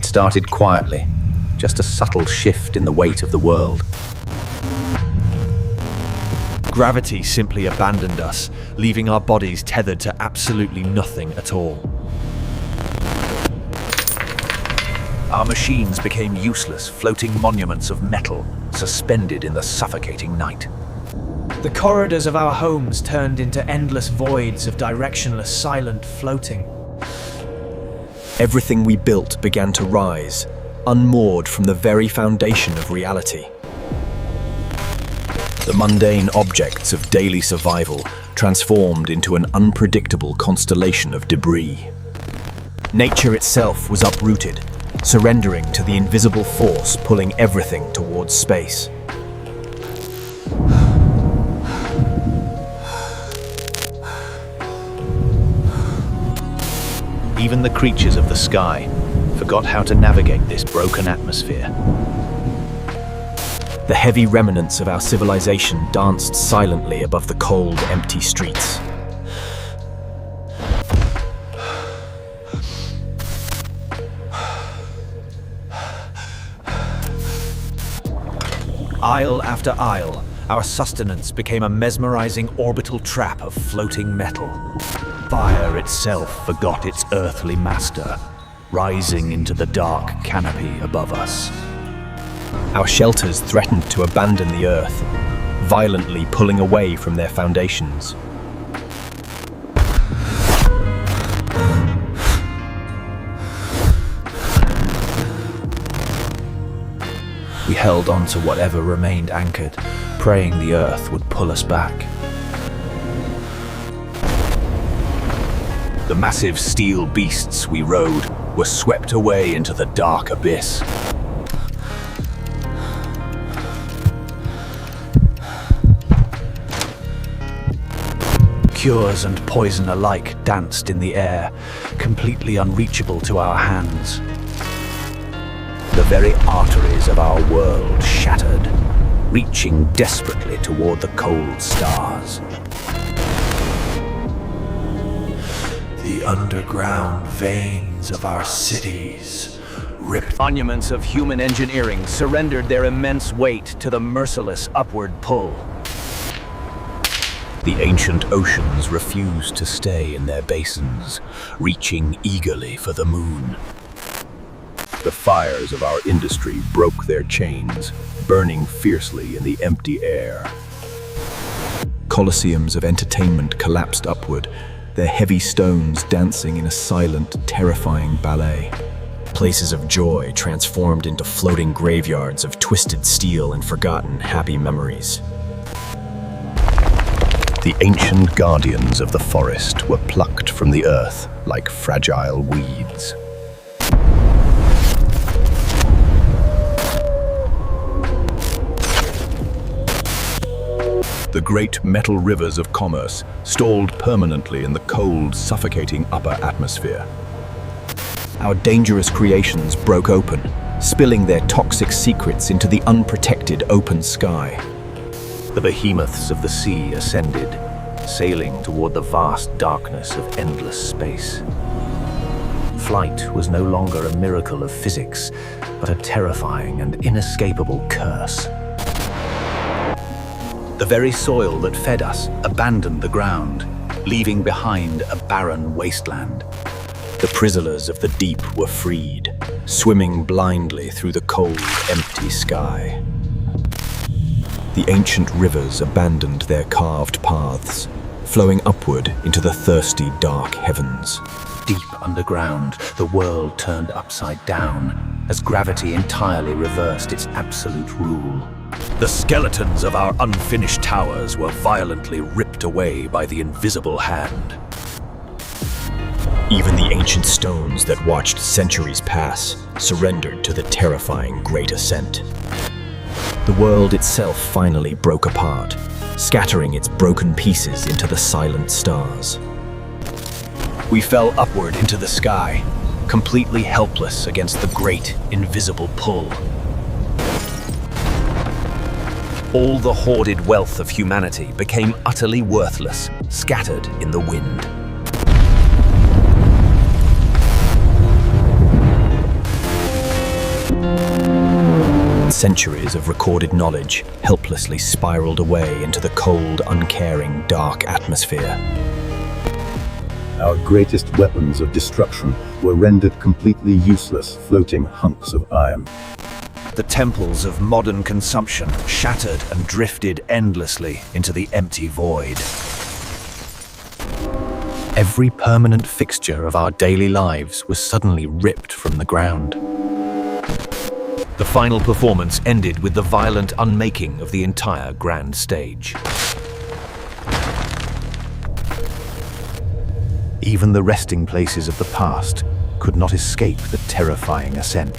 It started quietly, just a subtle shift in the weight of the world. Gravity simply abandoned us, leaving our bodies tethered to absolutely nothing at all. Our machines became useless, floating monuments of metal, suspended in the suffocating night. The corridors of our homes turned into endless voids of directionless, silent floating. Everything we built began to rise, unmoored from the very foundation of reality. The mundane objects of daily survival transformed into an unpredictable constellation of debris. Nature itself was uprooted, surrendering to the invisible force pulling everything towards space. Even the creatures of the sky forgot how to navigate this broken atmosphere. The heavy remnants of our civilization danced silently above the cold, empty streets. Aisle after aisle, our sustenance became a mesmerizing orbital trap of floating metal. Fire itself forgot its earthly master, rising into the dark canopy above us. Our shelters threatened to abandon the earth, violently pulling away from their foundations. We held on to whatever remained anchored, praying the earth would pull us back. The massive steel beasts we rode were swept away into the dark abyss. Cures and poison alike danced in the air, completely unreachable to our hands. The very arteries of our world shattered, reaching desperately toward the cold stars. The underground veins of our cities ripped. Monuments of human engineering surrendered their immense weight to the merciless upward pull. The ancient oceans refused to stay in their basins, reaching eagerly for the moon. The fires of our industry broke their chains, burning fiercely in the empty air. Colosseums of entertainment collapsed upward, their heavy stones dancing in a silent, terrifying ballet. Places of joy transformed into floating graveyards of twisted steel and forgotten happy memories. The ancient guardians of the forest were plucked from the earth like fragile weeds. The great metal rivers of commerce stalled permanently in the cold, suffocating upper atmosphere. Our dangerous creations broke open, spilling their toxic secrets into the unprotected open sky. The behemoths of the sea ascended, sailing toward the vast darkness of endless space. Flight was no longer a miracle of physics, but a terrifying and inescapable curse. The very soil that fed us abandoned the ground, leaving behind a barren wasteland. The prisoners of the deep were freed, swimming blindly through the cold, empty sky. The ancient rivers abandoned their carved paths, flowing upward into the thirsty, dark heavens. Deep underground, the world turned upside down, as gravity entirely reversed its absolute rule. The skeletons of our unfinished towers were violently ripped away by the invisible hand. Even the ancient stones that watched centuries pass surrendered to the terrifying Great Ascent. The world itself finally broke apart, scattering its broken pieces into the silent stars. We fell upward into the sky, completely helpless against the great, invisible pull. All the hoarded wealth of humanity became utterly worthless, scattered in the wind. Centuries of recorded knowledge helplessly spiraled away into the cold, uncaring, dark atmosphere. Our greatest weapons of destruction were rendered completely useless, floating hunks of iron. The temples of modern consumption shattered and drifted endlessly into the empty void. Every permanent fixture of our daily lives was suddenly ripped from the ground. The final performance ended with the violent unmaking of the entire grand stage. Even the resting places of the past could not escape the terrifying ascent.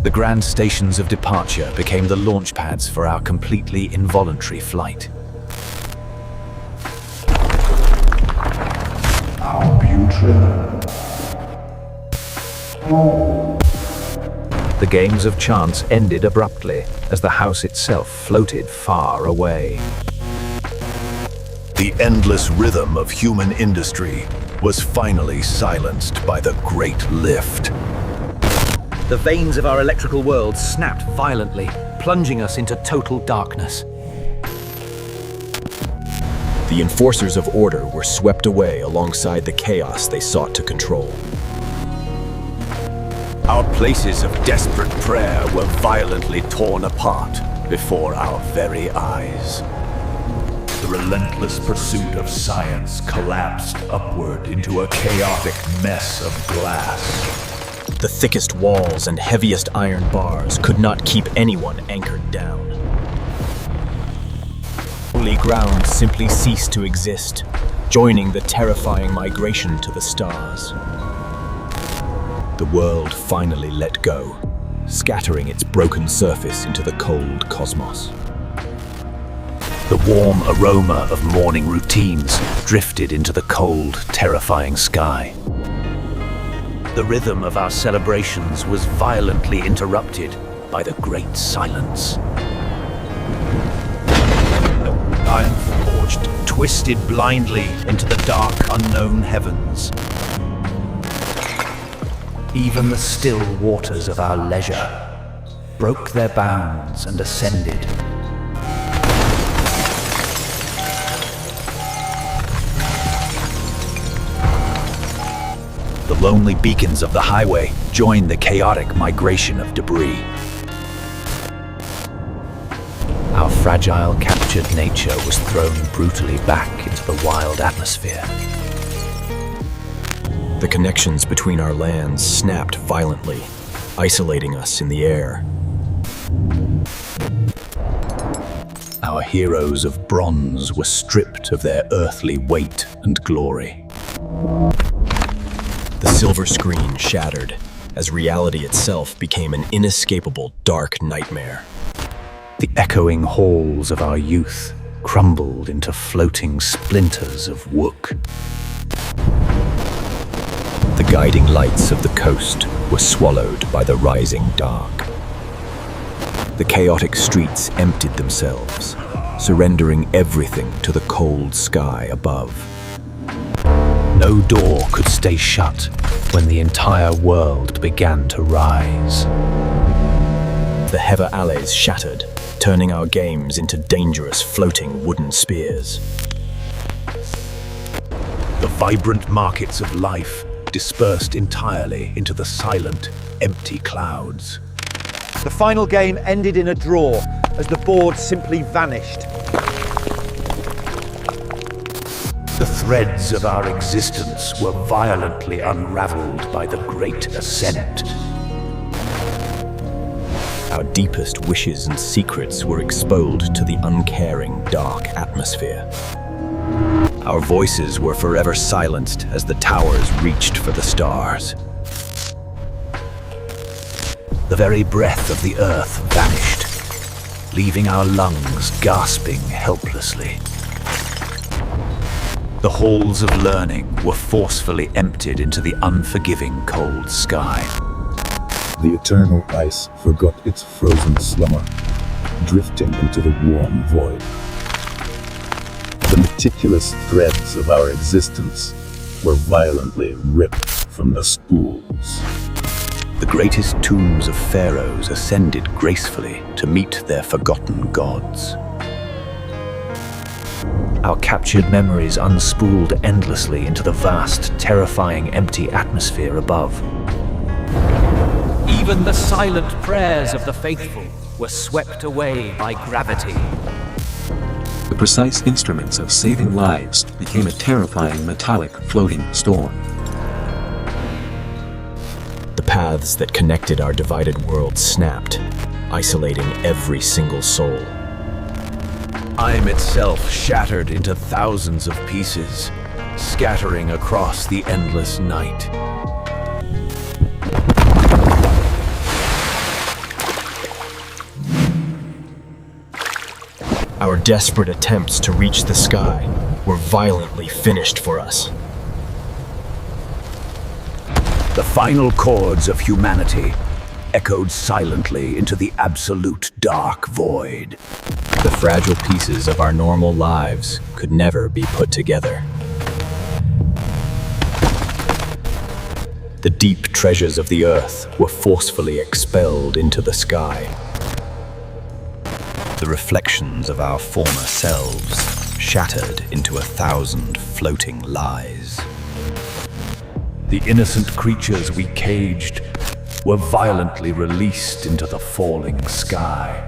The grand stations of departure became the launch pads for our completely involuntary flight. The games of chance ended abruptly as the house itself floated far away. The endless rhythm of human industry was finally silenced by the Great Lift. The veins of our electrical world snapped violently, plunging us into total darkness. The enforcers of order were swept away alongside the chaos they sought to control. Our places of desperate prayer were violently torn apart before our very eyes. The relentless pursuit of science collapsed upward into a chaotic mess of glass. The thickest walls and heaviest iron bars could not keep anyone anchored down. Holy ground simply ceased to exist, joining the terrifying migration to the stars. The world finally let go, scattering its broken surface into the cold cosmos. The warm aroma of morning routines drifted into the cold, terrifying sky. The rhythm of our celebrations was violently interrupted by the great silence. Time forged, twisted blindly into the dark, unknown heavens. Even the still waters of our leisure broke their bounds and ascended. The lonely beacons of the highway joined the chaotic migration of debris. Our fragile, captured nature was thrown brutally back into the wild atmosphere. The connections between our lands snapped violently, isolating us in the air. Our heroes of bronze were stripped of their earthly weight and glory. The silver screen shattered as reality itself became an inescapable dark nightmare. The echoing halls of our youth crumbled into floating splinters of wook. The guiding lights of the coast were swallowed by the rising dark. The chaotic streets emptied themselves, surrendering everything to the cold sky above. No door could stay shut when the entire world began to rise. The heather alleys shattered, turning our games into dangerous floating wooden spears. The vibrant markets of life dispersed entirely into the silent, empty clouds. The final game ended in a draw as the board simply vanished. The threads of our existence were violently unraveled by the great ascent. Our deepest wishes and secrets were exposed to the uncaring, dark atmosphere. Our voices were forever silenced as the towers reached for the stars. The very breath of the earth vanished, leaving our lungs gasping helplessly. The halls of learning were forcefully emptied into the unforgiving cold sky. The eternal ice forgot its frozen slumber, drifting into the warm void. The meticulous threads of our existence were violently ripped from the spools. The greatest tombs of pharaohs ascended gracefully to meet their forgotten gods. Our captured memories unspooled endlessly into the vast, terrifying, empty atmosphere above. Even the silent prayers of the faithful were swept away by gravity. The precise instruments of saving lives became a terrifying metallic floating storm. The paths that connected our divided world snapped, isolating every single soul. Time itself shattered into thousands of pieces, scattering across the endless night. Our desperate attempts to reach the sky were violently finished for us. The final chords of humanity echoed silently into the absolute dark void. The fragile pieces of our normal lives could never be put together. The deep treasures of the earth were forcefully expelled into the sky. The reflections of our former selves shattered into 1,000 floating lies. The innocent creatures we caged were violently released into the falling sky.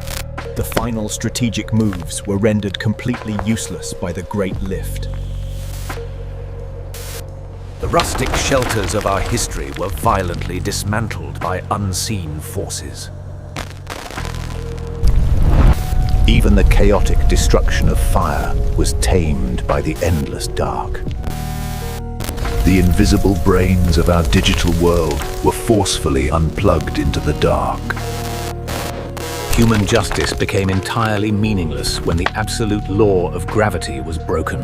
The final strategic moves were rendered completely useless by the Great Lift. The rustic shelters of our history were violently dismantled by unseen forces. Even the chaotic destruction of fire was tamed by the endless dark. The invisible brains of our digital world were forcefully unplugged into the dark. Human justice became entirely meaningless when the absolute law of gravity was broken.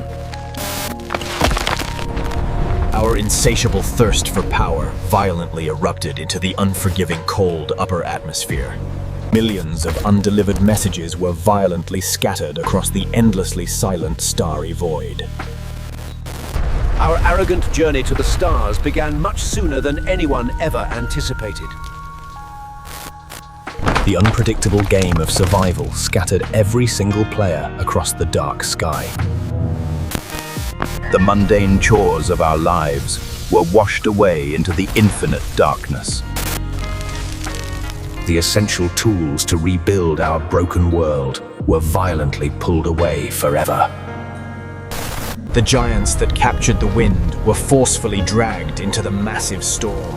Our insatiable thirst for power violently erupted into the unforgiving cold upper atmosphere. Millions of undelivered messages were violently scattered across the endlessly silent starry void. Our arrogant journey to the stars began much sooner than anyone ever anticipated. The unpredictable game of survival scattered every single player across the dark sky. The mundane chores of our lives were washed away into the infinite darkness. The essential tools to rebuild our broken world were violently pulled away forever. The giants that captured the wind were forcefully dragged into the massive storm.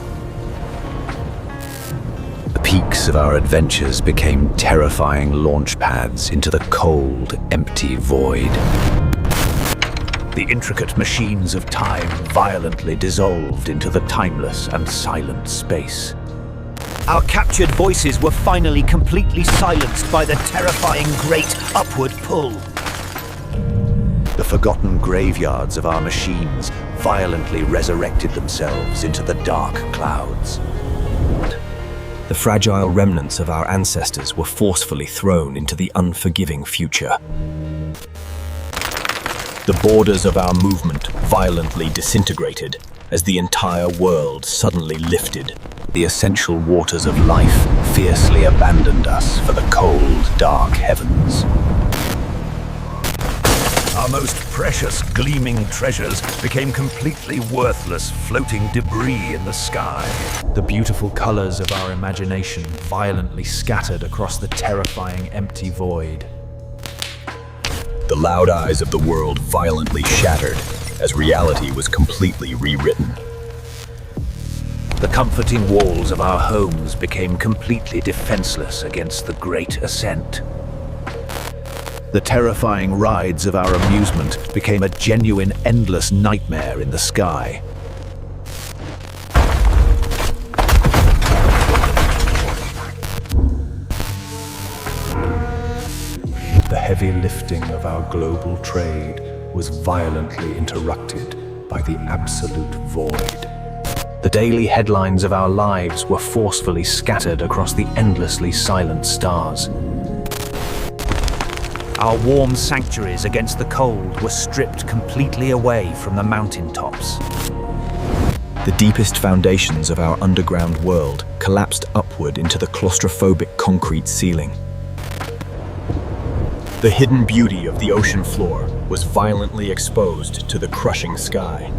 The peaks of our adventures became terrifying launch pads into the cold, empty void. The intricate machines of time violently dissolved into the timeless and silent space. Our captured voices were finally completely silenced by the terrifying great upward pull. The forgotten graveyards of our machines violently resurrected themselves into the dark clouds. The fragile remnants of our ancestors were forcefully thrown into the unforgiving future. The borders of our movement violently disintegrated as the entire world suddenly lifted. The essential waters of life fiercely abandoned us for the cold, dark heavens. Our most precious, gleaming treasures became completely worthless, floating debris in the sky. The beautiful colors of our imagination violently scattered across the terrifying empty void. The loud eyes of the world violently shattered as reality was completely rewritten. The comforting walls of our homes became completely defenseless against the great ascent. The terrifying rides of our amusement became a genuine, endless nightmare in the sky. The heavy lifting of our global trade was violently interrupted by the absolute void. The daily headlines of our lives were forcefully scattered across the endlessly silent stars. Our warm sanctuaries against the cold were stripped completely away from the mountaintops. The deepest foundations of our underground world collapsed upward into the claustrophobic concrete ceiling. The hidden beauty of the ocean floor was violently exposed to the crushing sky.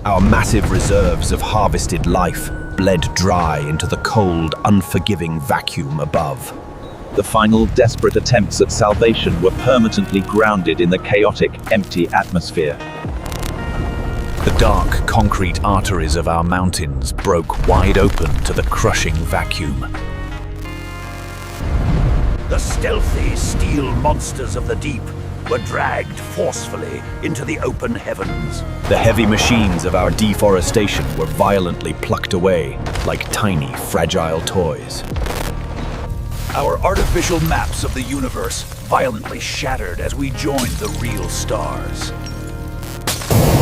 Our massive reserves of harvested life bled dry into the cold, unforgiving vacuum above. The final desperate attempts at salvation were permanently grounded in the chaotic, empty atmosphere. The dark, concrete arteries of our mountains broke wide open to the crushing vacuum. The stealthy steel monsters of the deep were dragged forcefully into the open heavens. The heavy machines of our deforestation were violently plucked away like tiny, fragile toys. Our artificial maps of the universe violently shattered as we joined the real stars.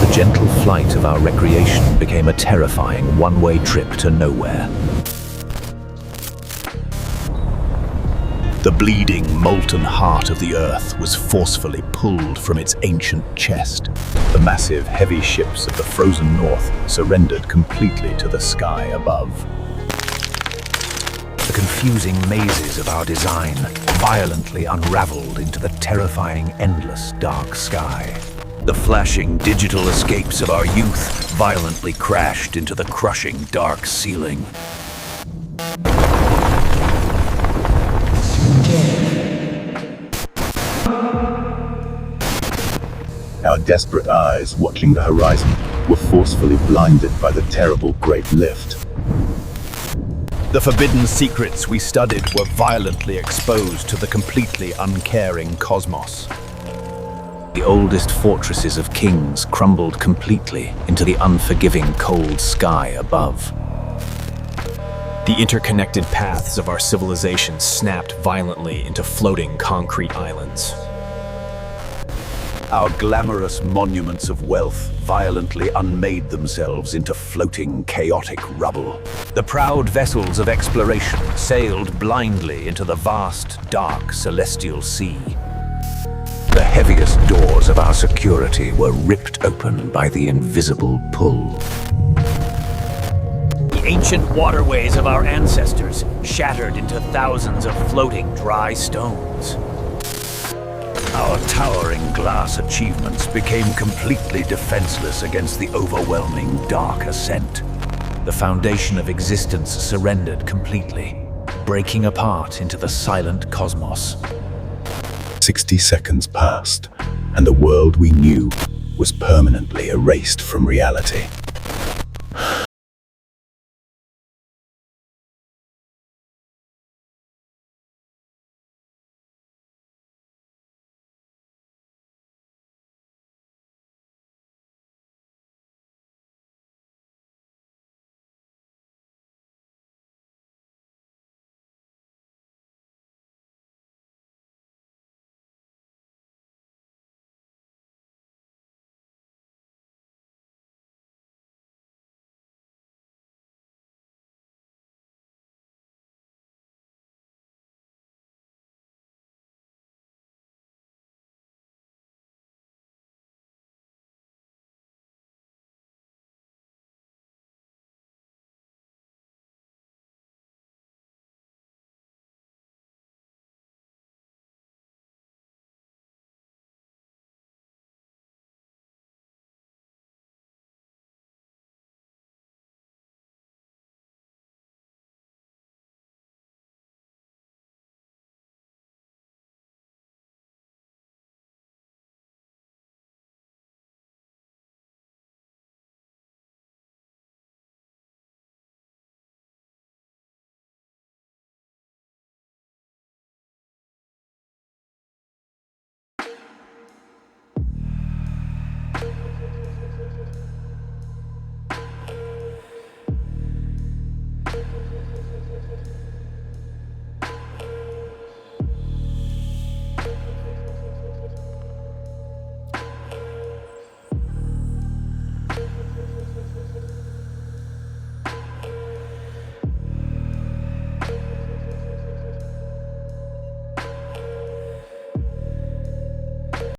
The gentle flight of our recreation became a terrifying one-way trip to nowhere. The bleeding, molten heart of the Earth was forcefully pulled from its ancient chest. The massive, heavy ships of the frozen North surrendered completely to the sky above. The confusing mazes of our design violently unraveled into the terrifying, endless dark sky. The flashing digital escapes of our youth violently crashed into the crushing dark ceiling. Our desperate eyes watching the horizon were forcefully blinded by the terrible Great Lift. The forbidden secrets we studied were violently exposed to the completely uncaring cosmos. The oldest fortresses of kings crumbled completely into the unforgiving cold sky above. The interconnected paths of our civilization snapped violently into floating concrete islands. Our glamorous monuments of wealth violently unmade themselves into floating, chaotic rubble. The proud vessels of exploration sailed blindly into the vast, dark, celestial sea. The heaviest doors of our security were ripped open by the invisible pull. The ancient waterways of our ancestors shattered into thousands of floating dry stones. Our towering glass achievements became completely defenseless against the overwhelming dark ascent. The foundation of existence surrendered completely, breaking apart into the silent cosmos. 60 seconds passed, and the world we knew was permanently erased from reality.